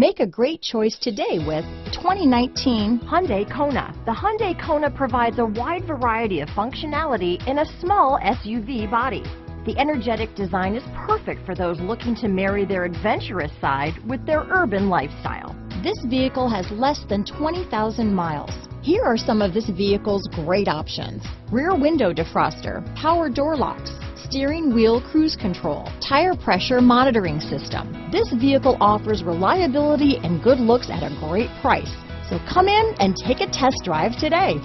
Make a great choice today with 2019 Hyundai Kona. The Hyundai Kona provides a wide variety of functionality in a small SUV body. The energetic design is perfect for those looking to marry their adventurous side with their urban lifestyle. This vehicle has less than 20,000 miles. Here are some of this vehicle's great options: rear window defroster, power door locks, steering wheel cruise control, tire pressure monitoring system. This vehicle offers reliability and good looks at a great price. So come in and take a test drive today.